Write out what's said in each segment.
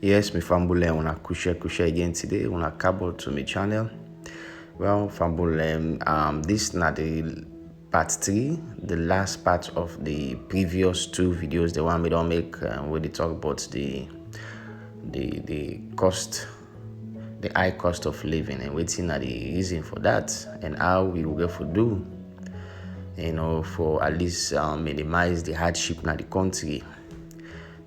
Yes, me Fambule una kushe again today. Una cabo to my channel. Well, Fambule, this not the part 3, the last part of the previous 2 videos. The one we don't make where they talk about the cost, the high cost of living, and waiting at the reason for that, and how we will get for do, for at least minimize the hardship in the country.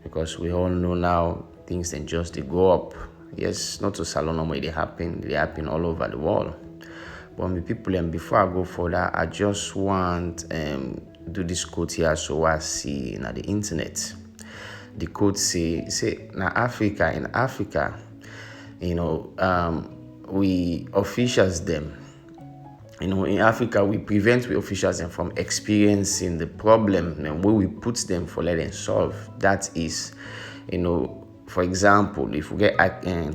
Because we all know now things then just they go up. Yes, not to Salon where they happen all over the world. But me people, and before I go further, I just want do this quote here so I see in the internet. The quote say in Africa, we officials them. In Africa, we prevent we officials them from experiencing the problem and where we put them for let them solve. That is, for example, if we get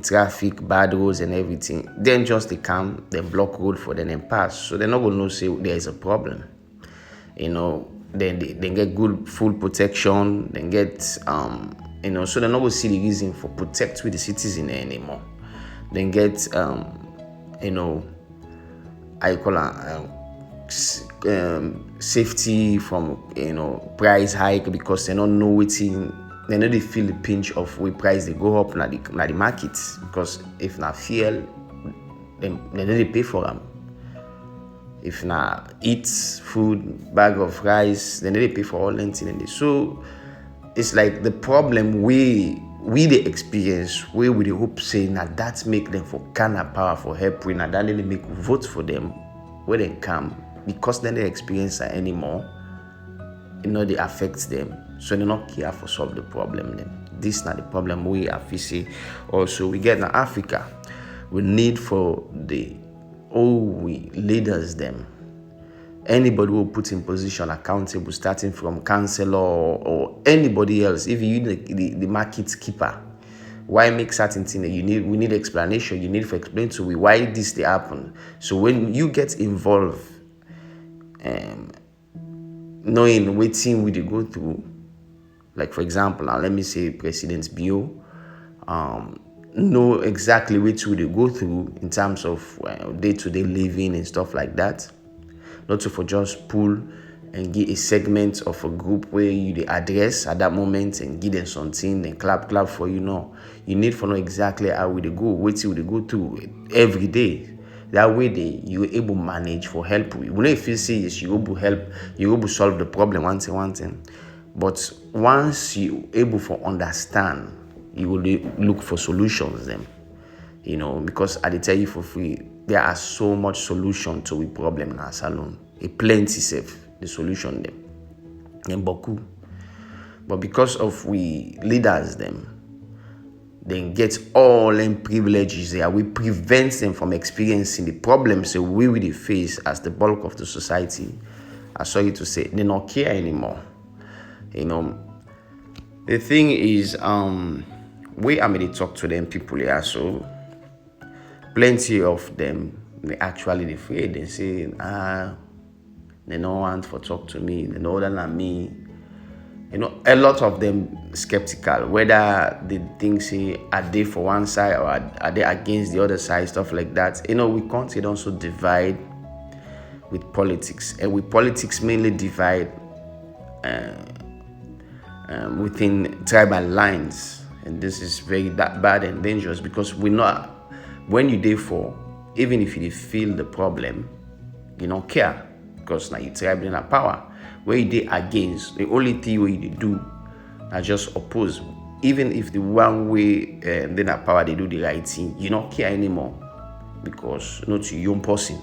traffic, bad roads and everything, then just they come, they block road for them and pass. So they're not going to say there is a problem. Then they get good full protection, then get, so they're not going to see the reason for protect with the citizen anymore. Then get, I call safety from price hike because they don't know waiting. They know they feel the pinch of where price they go up na the market, because if na fuel, then they pay for them. If na eat food, bag of rice, then they pay for all things. So it's like the problem we the experience where we hope say now that make them for kind of power for help we now that they make vote for them when they come, because then they experience that anymore, they affects them, so they not care for solve the problem then. This not the problem we are facing. Also we get in Africa, we need for the we leaders them, anybody who put in position accountable, starting from councillor or anybody else. If you the market keeper, why make certain things? We need explanation. You need to explain to me why this they happen. So when you get involved, knowing what thing we go through, like for example, now let me say President Bio, know exactly what they go through in terms of day-to-day living and stuff like that. Not to for just pull and give a segment of a group where you the address at that moment and give them something and clap for you know. You need to know exactly how we go, what you go through every day. That way you able to manage for help. When you feel serious, you able help, you able solve the problem one thing. But once you able to understand, you will look for solutions then. Because I tell you for free, there are so much solution to a problem in our salon. A plenty safe the solution them. And beaucoup. But because of we leaders them, then get all them privileges there. We prevent them from experiencing the problems that we will face as the bulk of the society. I sorry to say, they don't care anymore. The thing is, we are to talk to them people here, so plenty of them they actually afraid. They say, they don't want to talk to me, they know than me. A lot of them skeptical whether they think say are they for one side or are they against the other side, stuff like that. We can't also divide with politics, and with politics mainly divide within tribal lines, and this is very bad and dangerous, because we know when you therefore, even if you feel the problem, you don't care, because now you tribe in a power. Where you dey against, the only thing where you do are just oppose. Even if the one way then a power they do the right thing, you don't care anymore, because not to your own person,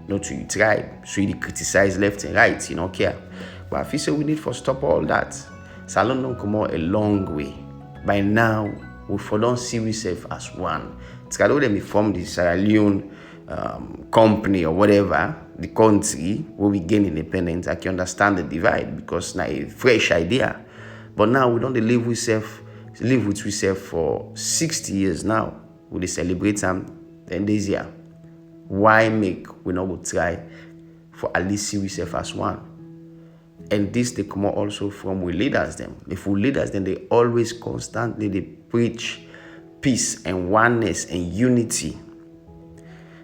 not to your tribe. So you criticize left and right, you don't care. But I feel so we need to stop all that. Salon don't come out a long way. By now, we don't see ourselves as one. It's got them form the Sierra Leone company or whatever, the country where we gain independence. I can understand the divide, because now a fresh idea. But now we don't live with ourselves for 60 years now. We celebrate them 10 days here. Why make we not go try for at least see ourselves as one? And this they come out also from we leaders them. If we leaders, then they always constantly they preach peace and oneness and unity.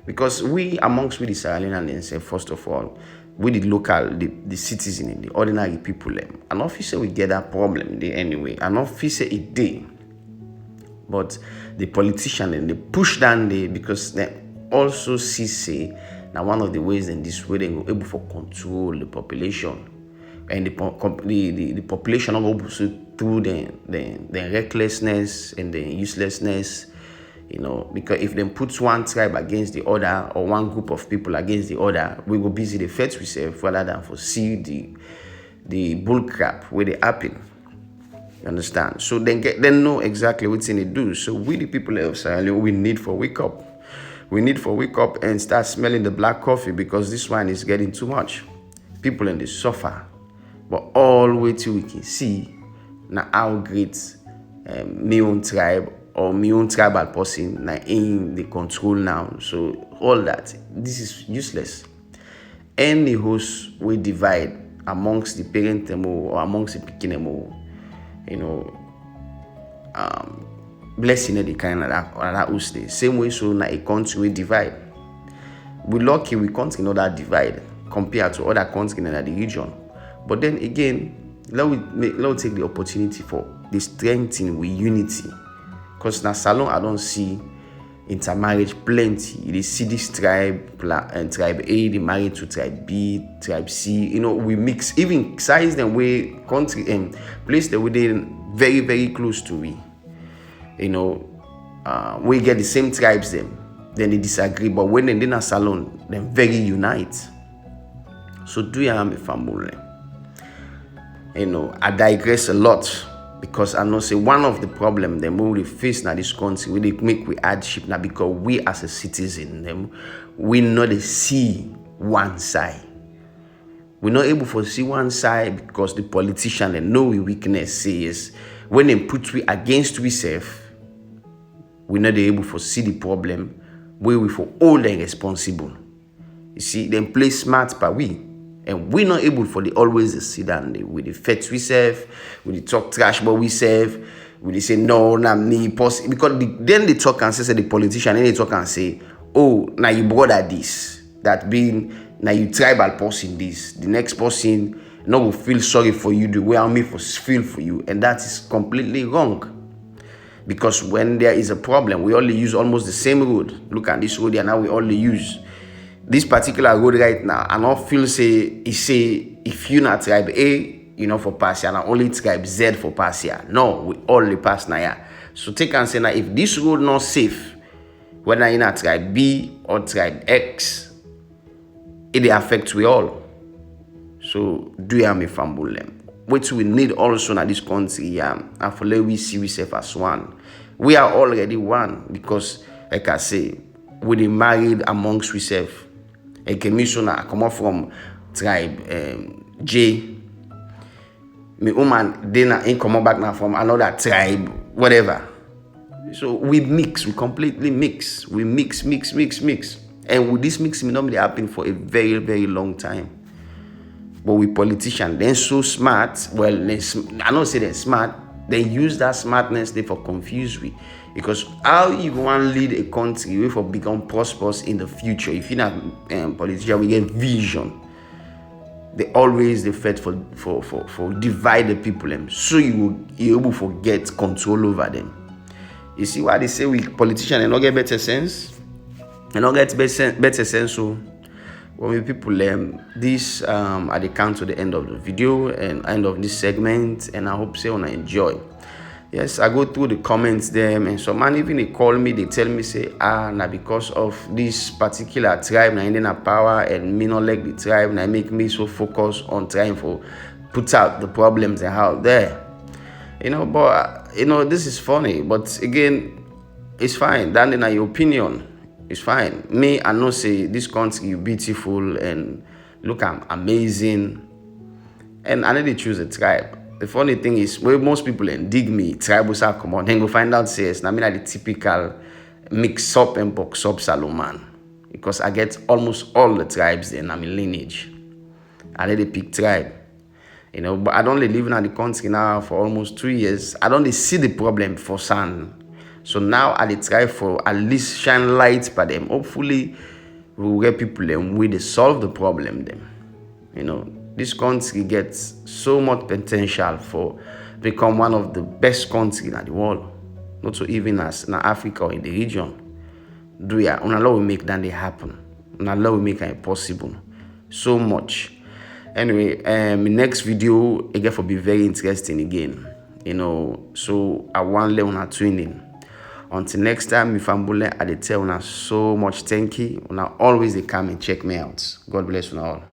Because we amongst the Sierra Leoneans, first of all, we the local, the citizen, the ordinary people, and not say we get that problem there anyway, and not say it day. But the politician and they push down there because they also see say now one of the ways in this way they go able for control the population, and the population are also through the recklessness and the uselessness. Because if they put one tribe against the other or one group of people against the other, we will busy the feds ourselves rather than for see the bull crap where they happen. You understand? So they know exactly what they do. So we the people of Sierra Leone, we need for wake up. We need for wake up and start smelling the black coffee, because this one is getting too much. People in the suffer, but all way till we can see now how great my own tribe or my own tribal person now in the control now. So all that, this is useless. Any host will divide amongst the parent or amongst the pikin, blessing the kind of that host day. Same way, so now a country will divide. We lucky we can't that divide compared to other countries in the region. But then again, let me take the opportunity for the strengthening with unity. Because now Salon I don't see intermarriage plenty. You see this tribe and tribe A, they married to tribe B, tribe C. We mix, even size them way country and place that we did very, very close to we. We get the same tribes then they disagree. But when they're in a salon, they very unite. So do you have a family? I digress a lot. Because I know say one of the problems that we face now this country, we make we hardship now because we as a citizen, we not see one side. We're not able to see one side because the politician and know we weakness says when they put we against we self, we're not able to see the problem where we for all the responsible. You see, them play smart by we. And we're not able for the always sit down with the feds we serve, with the talk trash but we serve, with the say no, me possible, because then they talk and say the politician, and they talk and say, oh, now you brother this, that being now you tribal person this, the next person no will feel sorry for you the way I me for feel for you, and that is completely wrong. Because when there is a problem, we only use almost the same road. Look at this road here now, we only use this particular road right now. I don't feel say if you not tribe A, for pass here, and only tribe Z for pass here. No, we only pass now here. So take and say now if this road not safe, whether in a tribe B or tribe X, it affects we all. So do you have me fumble them? Which we need also in this country, and for let we see ourselves as one. We are already one because, like I say, we married amongst ourselves. A commissioner come up from tribe J. My woman then ain't come back now from another tribe, whatever. So we mix, we completely mix. We mix. And with this mixing normally happen for a very, very long time. But we politicians, they're so smart. Well, I don't say they're smart. They use that smartness they for confuse we. Because how you want to lead a country we for become prosperous in the future? If you're not a politician, we get vision. They always they fight for divide the people, so you're able to get control over them. You see why they say we politicians and not get better sense? And not get better sense. So when we people this at the count to the end of the video and end of this segment, and I hope so wanna enjoy. Yes, I go through the comments there, and some man even they call me, they tell me say now because of this particular tribe now in a power and me not like the tribe now make me so focused on trying to put out the problems they have there. But this is funny, but again, it's fine. That in your opinion, it's fine. Me, I know say this country beautiful and look, I'm amazing, and I need to choose a tribe. The funny thing is, where most people dig me, tribal come on, then go find out says, I mean, the typical mix up and box up Salomon. Because I get almost all the tribes there in my lineage. I let the pick tribe. But I don't live in the country now for almost 2 years. I don't see the problem for son. So now I dey try for at least shine light by them. Hopefully we will get people them wey dey solve the problem them. This country gets so much potential for become one of the best countries in the world. Not so even as in Africa or in the region. Do ya? Una love will make that they happen. Una love will make it possible. So much. Anyway, next video again for be very interesting again. So I want to learn training. Until next time, if I'm bullet, I tell una so much thank you. Una always they come and check me out. God bless you all.